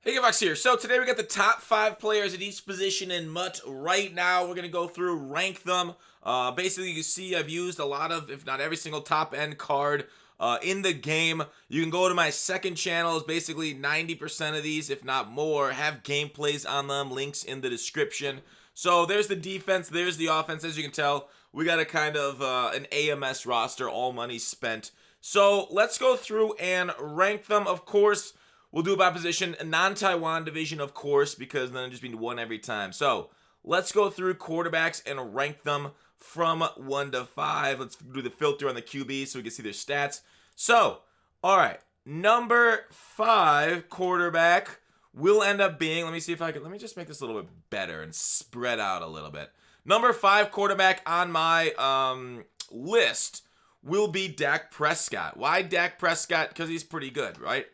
Hey, Gavox here. So today we got the top 5 players at each position in MUT. Right now, we're going to go through, rank them. Basically, you see I've used a lot of, if not every single top end card in the game. You can go to my second channel. It's basically 90% of these, if not more, have gameplays on them. Links in the description. So there's the defense. There's the offense. As you can tell, we got a kind of an AMS roster, all money spent. So let's go through and rank them. Of course, we'll do it by position, a non-Taiwan division, of course, because then it'll just be one every time. So let's go through quarterbacks and rank them from 1 to 5. Let's do the filter on the QB so we can see their stats. So, all right, number 5 quarterback will end up being, let me see if I can, let me just make this a little bit better and spread out a little bit. Number 5 quarterback on my list will be Dak Prescott. Why Dak Prescott? Because he's pretty good, right?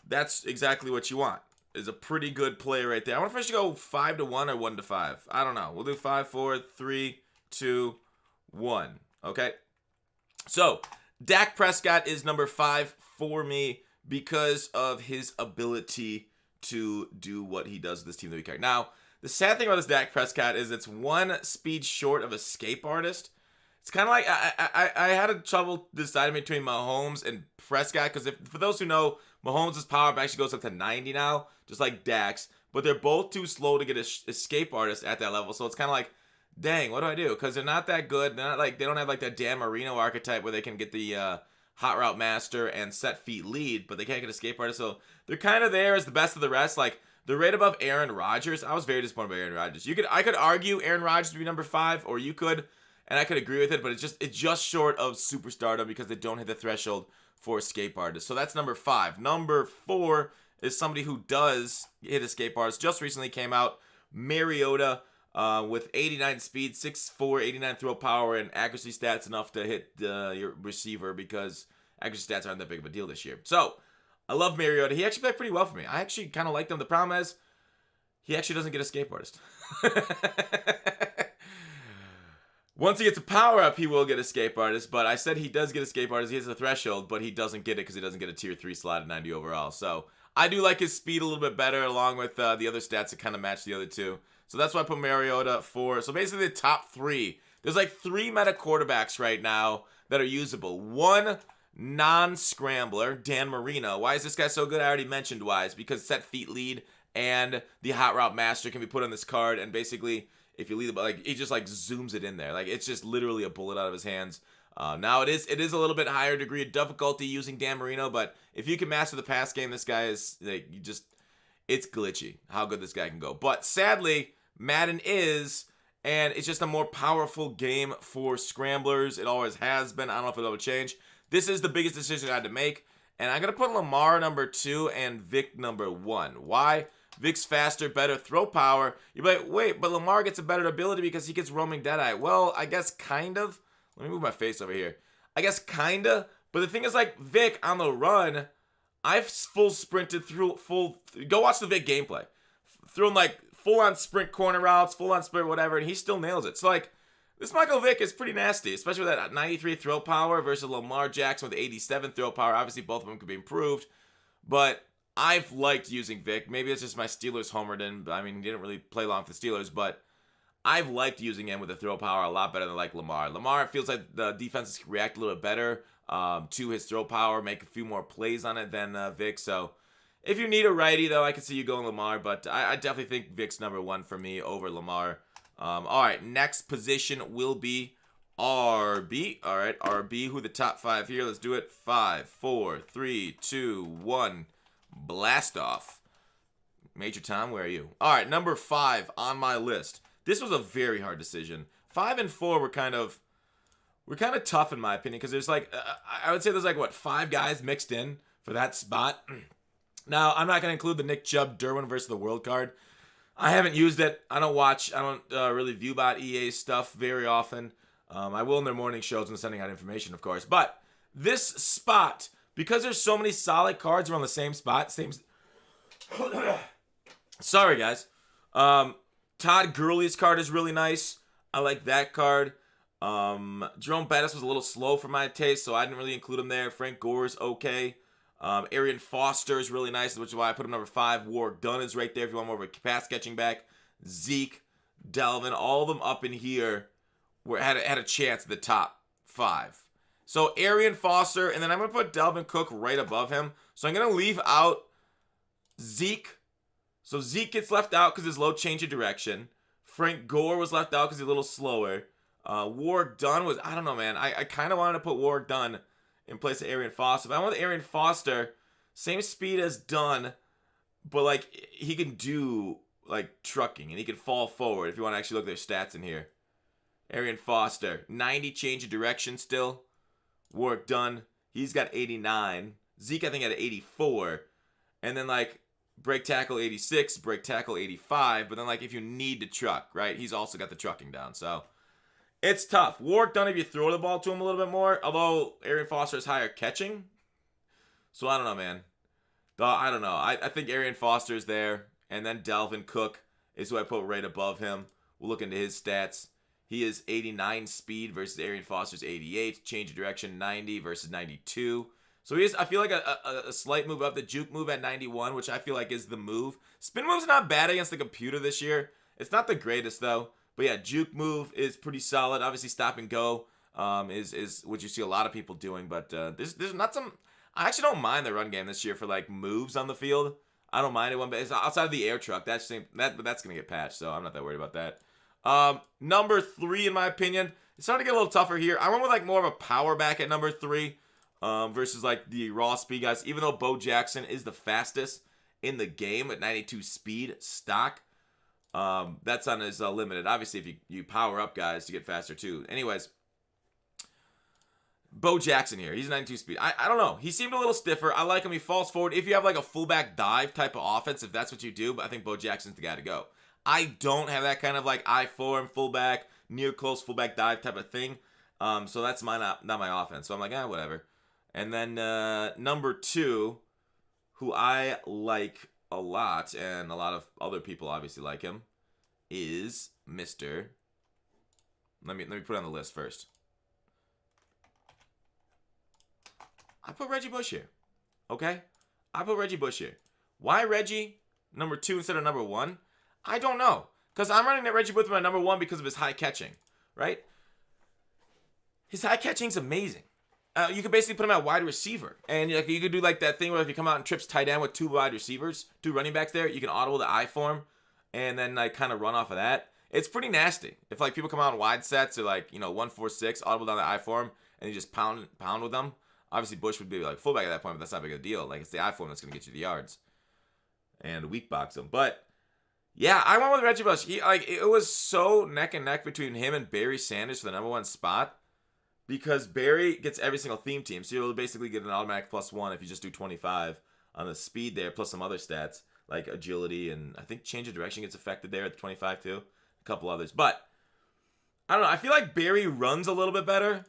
That's exactly what you want. Is a pretty good play right there. I wonder if I should go 5 to 1 or 1 to 5. I don't know. We'll do 5, 4, 3, 2, 1. Okay. So Dak Prescott is number 5 for me because of his ability to do what he does with this team that we carry. Now, the sad thing about this Dak Prescott is it's one speed short of escape artist. It's kind of like I had a trouble deciding between Mahomes and Prescott because for those who know, Mahomes' power actually goes up to 90 now, just like Dak's. But they're both too slow to get an escape artist at that level. So it's kind of like, dang, what do I do? Because they're not that good. They're not like they don't have like that Dan Marino archetype where they can get the hot route master and set feet lead, but they can't get escape artist. So they're kind of there as the best of the rest. Like they're right above Aaron Rodgers. I was very disappointed by Aaron Rodgers. I could argue Aaron Rodgers to be number 5, or you could. And I could agree with it, but it's just short of superstardom because they don't hit the threshold for escape artists. So that's number 5. Number 4 is somebody who does hit escape artists. Just recently came out, Mariota, with 89 speed, 6'4", 89 throw power, and accuracy stats enough to hit your receiver because accuracy stats aren't that big of a deal this year. So I love Mariota. He actually played pretty well for me. I actually kind of liked him. The problem is he actually doesn't get escape artist. Once he gets a power up, he will get escape artist, but I said he does get escape artist. He has a threshold, but he doesn't get it because he doesn't get a tier 3 slot at 90 overall. So I do like his speed a little bit better, along with the other stats that kind of match the other two. So that's why I put Mariota for. So basically the top 3. There's like 3 meta quarterbacks right now that are usable. One non-scrambler, Dan Marino. Why is this guy so good? I already mentioned why. It's because set feet lead and the hot route master can be put on this card, and basically if you leave it, like he just like zooms it in there, like it's just literally a bullet out of his hands. Now it is a little bit higher degree of difficulty using Dan Marino, but if you can master the pass game, this guy is like it's glitchy how good this guy can go. But sadly, Madden is, and it's just a more powerful game for scramblers. It always has been. I don't know if it'll ever change. This is the biggest decision I had to make, and I'm gonna put Lamar number 2 and Vic number 1. Why? Vic's faster, better throw power. You're like, wait, but Lamar gets a better ability because he gets roaming Deadeye. Well, I guess kind of. Let me move my face over here. I guess kind of. But the thing is, like, Vic on the run, I've full sprinted through go watch the Vic gameplay. Throwing, like, full-on sprint corner routes, full-on sprint whatever, and he still nails it. So, like, this Michael Vick is pretty nasty, especially with that 93 throw power versus Lamar Jackson with 87 throw power. Obviously, both of them could be improved. But I've liked using Vic. Maybe it's just my Steelers homered in. I mean, he didn't really play long for the Steelers, but I've liked using him with the throw power a lot better than like Lamar. Lamar feels like the defenses can react a little bit better to his throw power, make a few more plays on it than Vic. So if you need a righty, though, I can see you going Lamar, but I definitely think Vic's number 1 for me over Lamar. All right, next position will be RB. All right, RB, who the top 5 here? Let's do it. 5, 4, 3, 2, 1. Blast off. Major Tom, where are you? All right, number 5 on my list. This was a very hard decision. 5 and 4 were kind of tough in my opinion because there's like I would say there's like what 5 guys mixed in for that spot. Now I'm not gonna include the Nick Chubb Derwin versus the World card. I haven't used it. I don't really view about EA stuff very often. I will in their morning shows when sending out information, of course. But this spot, because there's so many solid cards around the same spot, sorry guys. Todd Gurley's card is really nice. I like that card. Jerome Bettis was a little slow for my taste, so I didn't really include him there. Frank Gore's okay. Arian Foster is really nice, which is why I put him number 5. Warwick Dunn is right there if you want more of a pass catching back. Zeke, Dalvin, all of them up in here had a chance at the top 5. So Arian Foster, and then I'm going to put Dalvin Cook right above him. So I'm going to leave out Zeke. So Zeke gets left out because his low change of direction. Frank Gore was left out because he's a little slower. Warwick Dunn was, I don't know, man. I kind of wanted to put Warwick Dunn in place of Arian Foster. But I want Arian Foster, same speed as Dunn, but like he can do like trucking and he can fall forward if you want to actually look at their stats in here. Arian Foster, 90 change of direction still. Warwick Dunn, he's got 89. Zeke, I think, had 84. And then like break tackle 86, break tackle 85. But then like if you need to truck, right, he's also got the trucking down. So it's tough. Warwick Dunn, if you throw the ball to him a little bit more, although Arian Foster is higher catching. So I don't know, man. I don't know. I think Arian Foster is there. And then Dalvin Cook is who I put right above him. We'll look into his stats. He is 89 speed versus Arian Foster's 88. Change of direction 90 versus 92. So he is, I feel like, a slight move up. The juke move at 91, which I feel like is the move. Spin move's not bad against the computer this year. It's not the greatest, though. But yeah, juke move is pretty solid. Obviously, stop and go is what you see a lot of people doing. But there's not some... I actually don't mind the run game this year for like moves on the field. I don't mind it one bit. It's outside of the air truck. But that's gonna get patched, so I'm not that worried about that. Number 3, in my opinion, it's starting to get a little tougher here. I went with like more of a power back at number 3 versus like the raw speed guys. Even though Bo Jackson is the fastest in the game at 92 speed stock, that's on his limited. Obviously, if you power up guys to get faster too. Anyways. Bo Jackson here. He's 92 speed. I don't know. He seemed a little stiffer. I like him. He falls forward. If you have like a fullback dive type of offense, if that's what you do, but I think Bo Jackson's the guy to go. I don't have that kind of like I-form fullback, near close fullback dive type of thing. So that's not my offense. So I'm like, whatever. And then number 2, who I like a lot, and a lot of other people obviously like him, is Mr. Let me put it on the list first. I put Reggie Bush here. Okay? I put Reggie Bush here. Why Reggie number 2 instead of number 1? I don't know. Because I'm running that Reggie Bush my number 1 because of his high catching. Right? His high catching is amazing. You can basically put him at wide receiver. And you could do like that thing where if you come out and trips tight end with 2 wide receivers, 2 running backs there, you can audible the I form and then like kind of run off of that. It's pretty nasty. If like people come out in wide sets or like, 1-4-6, audible down the I form, and you just pound with them. Obviously, Bush would be like fullback at that point, but that's not a big a deal. Like, it's the I-form that's going to get you the yards. And weak box him. But, yeah, I went with Reggie Bush. It was so neck and neck between him and Barry Sanders for the number 1 spot. Because Barry gets every single theme team. So you'll basically get an automatic +1 if you just do 25 on the speed there, plus some other stats, like agility. And I think change of direction gets affected there at the 25 too. A couple others. But, I don't know. I feel like Barry runs a little bit better.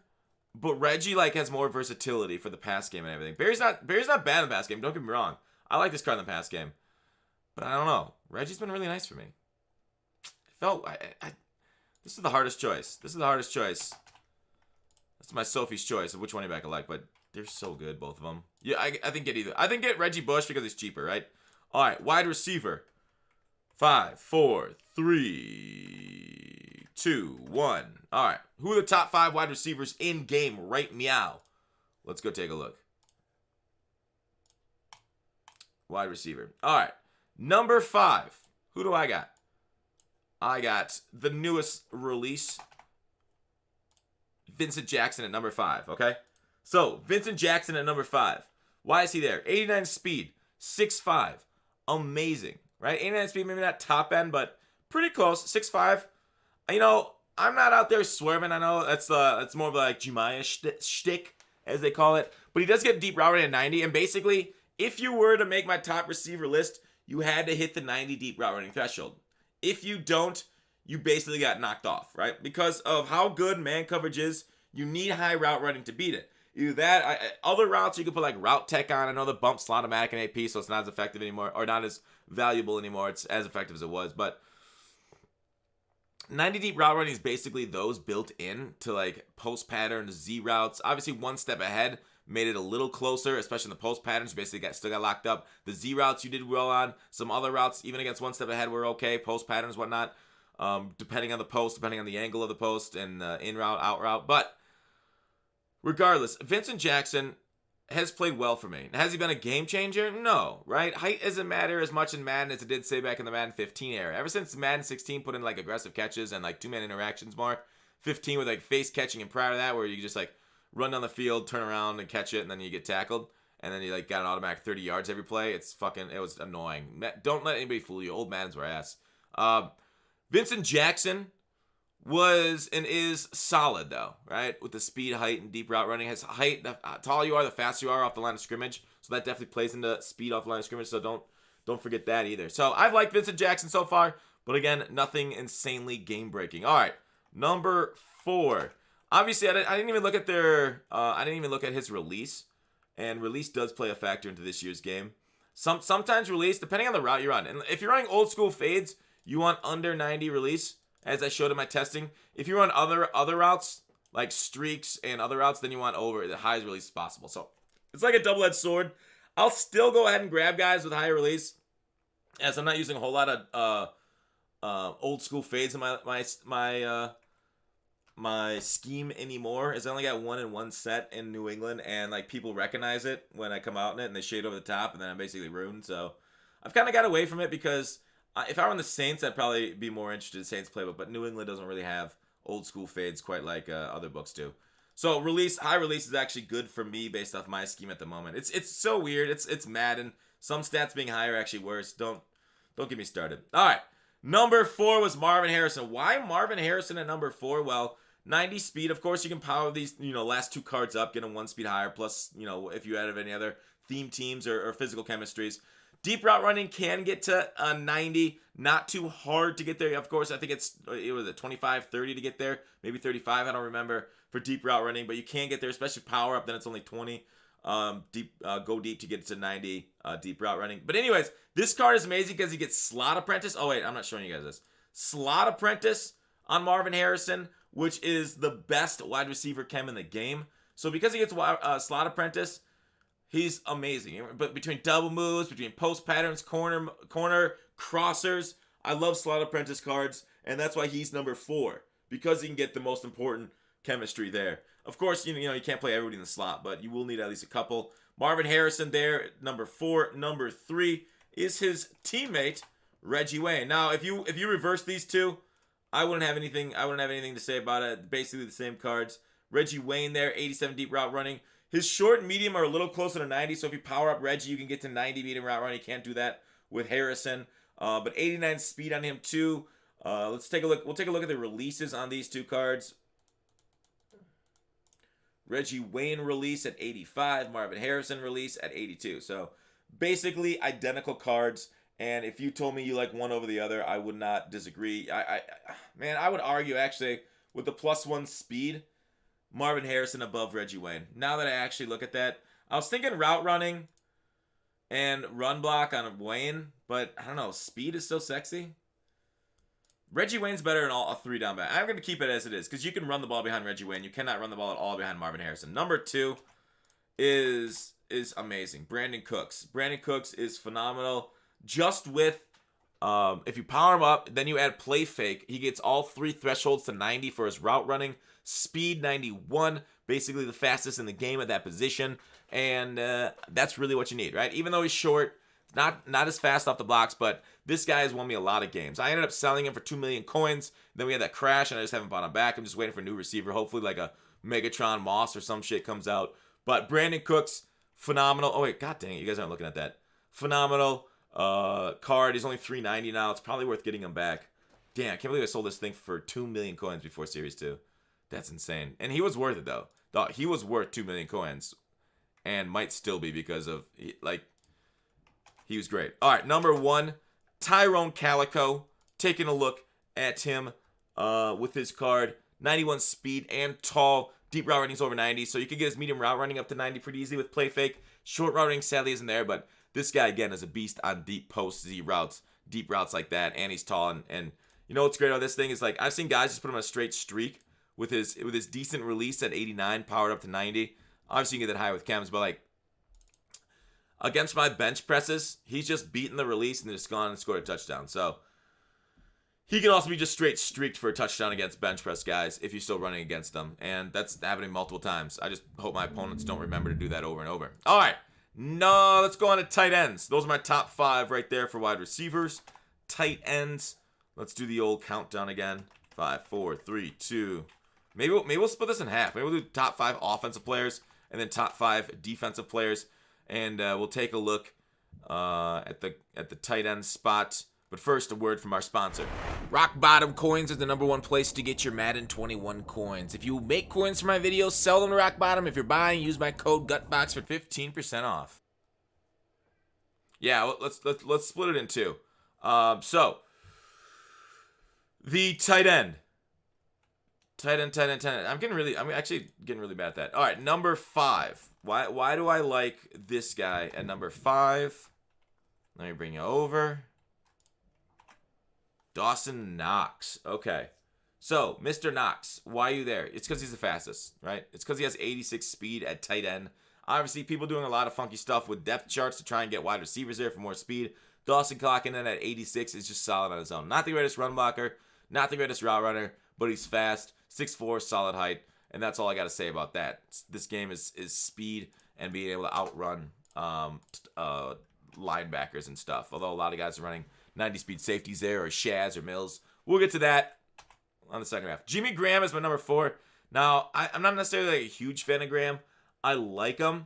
But Reggie has more versatility for the pass game and everything. Barry's not bad in the pass game. Don't get me wrong. I like this card in the pass game, but I don't know. Reggie's been really nice for me. This is the hardest choice. That's my Sophie's choice of which running back I like, but they're so good, both of them. Yeah, I think get either. I think get Reggie Bush because he's cheaper, right? All right, wide receiver. 5, 4, 3, 2, 1. All right. Who are the top 5 wide receivers in game right meow? Let's go take a look. Wide receiver. All right. Number 5. Who do I got? I got the newest release. Vincent Jackson at number 5, okay? So, Vincent Jackson at number 5. Why is he there? 89 speed. 6'5". Amazing. Right? 89 speed, maybe not top end, but pretty close. 6'5". I'm not out there swerving. I know that's more of like Jumaya shtick, as they call it. But he does get deep route running at 90. And basically, if you were to make my top receiver list, you had to hit the 90 deep route running threshold. If you don't, you basically got knocked off, right? Because of how good man coverage is, you need high route running to beat it. Either that, other routes you can put like route tech on. I know the bump slot-o-matic in AP, so it's not as effective anymore, or not as valuable anymore. It's as effective as it was, but 90 deep route running is basically those built in to like post pattern Z routes. Obviously one step ahead, made it a little closer, especially in the post patterns. Basically, still got locked up. The Z routes you did well on. Some other routes, even against one step ahead, were okay. Post patterns, whatnot. Depending on the post, depending on the angle of the post, and in route, out route. But regardless, Vincent Jackson has played well for me. Has he been a game changer? No, right? Height doesn't matter as much in Madden as it did say back in the Madden 15 era. Ever since Madden 16 put in like aggressive catches and like two-man interactions more, 15 with like face catching, and prior to that where you just like run down the field, turn around and catch it, and then you get tackled, and then you like got an automatic 30 yards every play. It was annoying. Don't let anybody fool you. Old Madden's were ass. Vincent Jackson was and is solid though, right? With the speed, height, and deep route running. His height, the taller you are, the faster you are off the line of scrimmage. So that definitely plays into speed off the line of scrimmage. So don't forget that either. So I've liked Vincent Jackson so far, but again, nothing insanely game breaking. All right, number 4. Obviously, I didn't even look at I didn't even look at his release, and release does play a factor into this year's game. Sometimes release, depending on the route you're on, and if you're running old school fades, you want under 90 release. As I showed in my testing, if you run other routes, like streaks and other routes, then you want over the highest release as possible. So it's like a double-edged sword. I'll still go ahead and grab guys with higher release, as I'm not using a whole lot of old school fades in my scheme anymore. As I only got 1 in 1 set in New England, and like people recognize it when I come out in it, and they shade over the top, and then I'm basically ruined. So I've kind of got away from it because if I were on the Saints, I'd probably be more interested in Saints playbook, but New England doesn't really have old school fades quite like other books do. So high release is actually good for me based off my scheme at the moment. It's so weird. It's Madden. Some stats being higher are actually worse. Don't get me started. All right, number 4 was Marvin Harrison. Why Marvin Harrison at number 4? Well, 90 speed. Of course, you can power these last 2 cards up, get them 1 speed higher. Plus, if you add any other theme teams or physical chemistries. Deep route running can get to 90. Not too hard to get there. Of course, I think it was 25, 30 to get there. Maybe 35, I don't remember, for deep route running. But you can get there, especially power up. Then it's only 20. Go deep to get to 90 deep route running. But anyways, this card is amazing because he gets Slot Apprentice. Oh, wait, I'm not showing you guys this. Slot Apprentice on Marvin Harrison, which is the best wide receiver chem in the game. So because he gets Slot Apprentice, he's amazing. But between double moves, between post patterns, corner crossers, I love Slot Apprentice cards, and that's why he's number 4, because he can get the most important chemistry there. Of course, you can't play everybody in the slot, but you will need at least a couple. Marvin Harrison there, number 4. Number 3 is his teammate Reggie Wayne. Now, if you reverse these two, I wouldn't have anything to say about it. Basically the same cards. Reggie Wayne there, 87 deep route running. His short and medium are a little closer to 90, so if you power up Reggie, you can get to 90 medium route running. You can't do that with Harrison. But 89 speed on him too. Let's take a look. We'll take a look at the releases on these 2 cards. Reggie Wayne release at 85. Marvin Harrison release at 82. So basically identical cards. And if you told me you like one over the other, I would not disagree. I would argue actually with the +1 speed, Marvin Harrison above Reggie Wayne. Now that I actually look at that, I was thinking route running and run block on Wayne, but I don't know. Speed is so sexy. Reggie Wayne's better than all 3 down back. I'm going to keep it as it is because you can run the ball behind Reggie Wayne. You cannot run the ball at all behind Marvin Harrison. Number 2 is amazing. Brandon Cooks. Brandon Cooks is phenomenal. Just with, if you power him up, then you add play fake, he gets all 3 thresholds to 90 for his route running. Speed 91, basically the fastest in the game at that position. And that's really what you need, right? Even though he's short, not as fast off the blocks, but this guy has won me a lot of games. I ended up selling him for 2 million coins. Then we had that crash, and I just haven't bought him back. I'm just waiting for a new receiver. Hopefully like a Megatron Moss or some shit comes out. But Brandon Cooks, phenomenal. Oh, wait, god dang it. You guys aren't looking at that. Phenomenal card. He's only $390 now. It's probably worth getting him back. Damn, I can't believe I sold this thing for 2 million coins before Series 2. That's insane. And he was worth it, though. He was worth 2 million coins. And might still be because of, he was great. All right, number 1, Tyrone Calico. Taking a look at him with his card. 91 speed and tall. Deep route running is over 90, so you can get his medium route running up to 90 pretty easily with play fake. Short route running sadly isn't there, but this guy, again, is a beast on deep post Z routes, deep routes like that, and he's tall. And you know what's great about this thing is, like, I've seen guys just put him on a straight streak with his decent release at 89, powered up to 90. Obviously, you can get that high with chems, but like against my bench presses, he's just beaten the release and just gone and scored a touchdown. So he can also be just straight streaked for a touchdown against bench press guys if you're still running against them. And that's happening multiple times. I just hope my opponents don't remember to do that over and over. All right. No, let's go on to tight ends. Those are my top 5 right there for wide receivers. Tight ends. Let's do the old countdown again. 5, 4, 3, 2. Maybe we'll split this in half. Maybe we'll do top 5 offensive players and then top 5 defensive players. And we'll take a look at the tight end spot. But first, a word from our sponsor. Rock Bottom Coins is the #1 place to get your Madden 21 coins. If you make coins for my videos, sell them to Rock Bottom. If you're buying, use my code GUTBOX for 15% off. Yeah, let's split it in 2. So the tight end. Tight end. I'm actually getting really bad at that. All right, number 5. Why do I like this guy at number 5? Let me bring you over. Dawson Knox. Okay. So, Mr. Knox, why are you there? It's because he's the fastest, right? It's because he has 86 speed at tight end. Obviously, people doing a lot of funky stuff with depth charts to try and get wide receivers there for more speed. Dawson clocking in at 86 is just solid on his own. Not the greatest run blocker, not the greatest route runner, but he's fast, 6'4", solid height, and that's all I got to say about that. This game is speed and being able to outrun linebackers and stuff. Although a lot of guys are running 90-speed safeties there, or Shaz, or Mills. We'll get to that on the second half. Jimmy Graham is my number 4. Now, I'm not necessarily like a huge fan of Graham. I like him,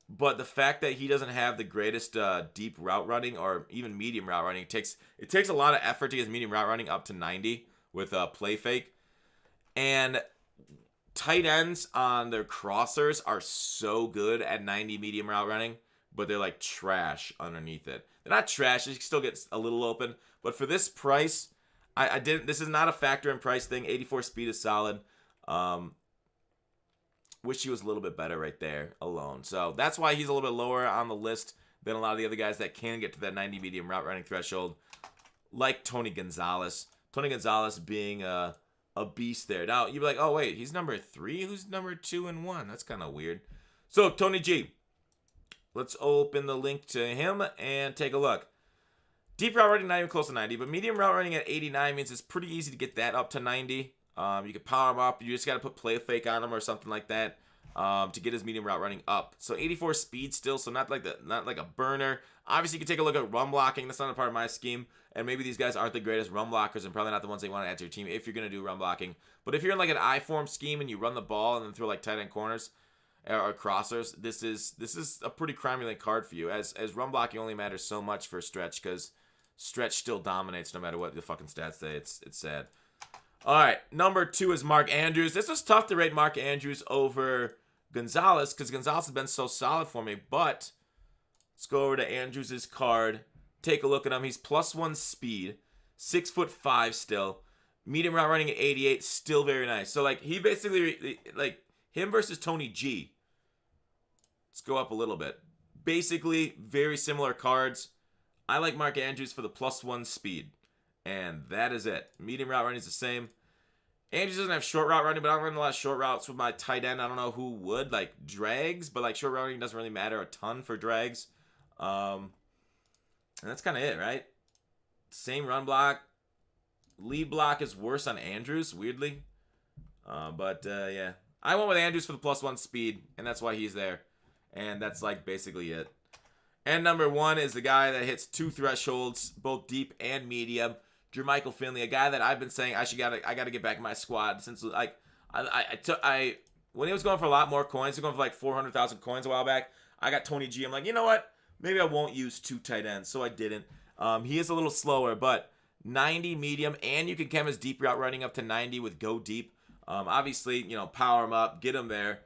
but the fact that he doesn't have the greatest deep route running or even medium route running, it takes a lot of effort to get his medium route running up to 90 with play fake. And tight ends on their crossers are so good at 90 medium route running, but they're like trash underneath it. They're not trash. They still get a little open. But for this price, this is not a factor in price thing. 84 speed is solid. Wish he was a little bit better right there alone. So that's why he's a little bit lower on the list than a lot of the other guys that can get to that 90 medium route running threshold, like Tony Gonzalez. Tony Gonzalez being a beast there. Now, you'd be like, oh, wait, he's number 3? Who's number 2 and 1? That's kind of weird. So, Tony G. Let's open the link to him and take a look. Deep route running, not even close to 90, but medium route running at 89 means it's pretty easy to get that up to 90. You can power him up. You just got to put play fake on him or something like that to get his medium route running up. So 84 speed still, so not like a burner. Obviously, you can take a look at run blocking. That's not a part of my scheme. And maybe these guys aren't the greatest run blockers and probably not the ones they want to add to your team if you're going to do run blocking. But if you're in like an I-form scheme and you run the ball and then throw like tight end corners or crossers, this is a pretty crime-laden card for you, as run blocking only matters so much for Stretch, because Stretch still dominates no matter what the fucking stats say. It's sad. All right, number 2 is Mark Andrews. This was tough to rate Mark Andrews over Gonzalez because Gonzalez has been so solid for me, but let's go over to Andrews' card. Take a look at him. He's +1 speed, 6'5" still. Medium route running at 88, still very nice. So like he basically, like him versus Tony G. Let's go up a little bit. Basically, very similar cards. I like Mark Andrews for the +1 speed, and that is it. Medium route running is the same. Andrews doesn't have short route running, but I don't run a lot of short routes with my tight end. I don't know who would, like drags, but like short route running doesn't really matter a ton for drags. And that's kind of it, right? Same run block. Lead block is worse on Andrews, weirdly. Yeah. I went with Andrews for the +1 speed, and that's why he's there. And that's like basically it. And number 1 is the guy that hits 2 thresholds, both deep and medium. Jermichael Finley, a guy that I've been saying I gotta get back in my squad since like when he was going for a lot more coins, he was going for like 400,000 coins a while back. I got Tony G. I'm like, you know what? Maybe I won't use 2 tight ends, so I didn't. He is a little slower, but 90 medium, and you can chem his deep route running up to 90 with go deep. Obviously, power him up, get him there,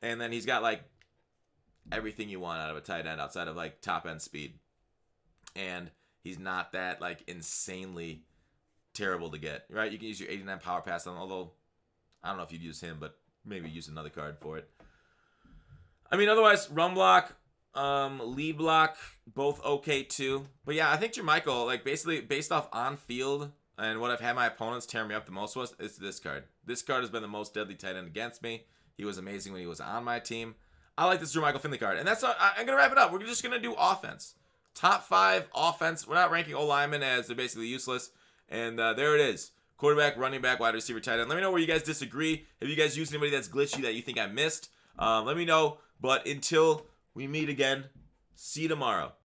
and then he's got like everything you want out of a tight end outside of like top end speed. And he's not that like insanely terrible to get, right? You can use your 89 power pass on, although I don't know if you'd use him, but maybe use another card for it. I mean, otherwise, run block, lead block, both okay too. But yeah, I think Jermichael, like basically based off on field and what I've had my opponents tear me up the most with, is this card. This card has been the most deadly tight end against me. He was amazing when he was on my team. I like this Jermichael Finley card. And that's I'm going to wrap it up. We're just going to do offense. Top 5 offense. We're not ranking O-linemen as they're basically useless. And there it is. Quarterback, running back, wide receiver, tight end. Let me know where you guys disagree. Have you guys used anybody that's glitchy that you think I missed? Let me know. But until we meet again, see you tomorrow.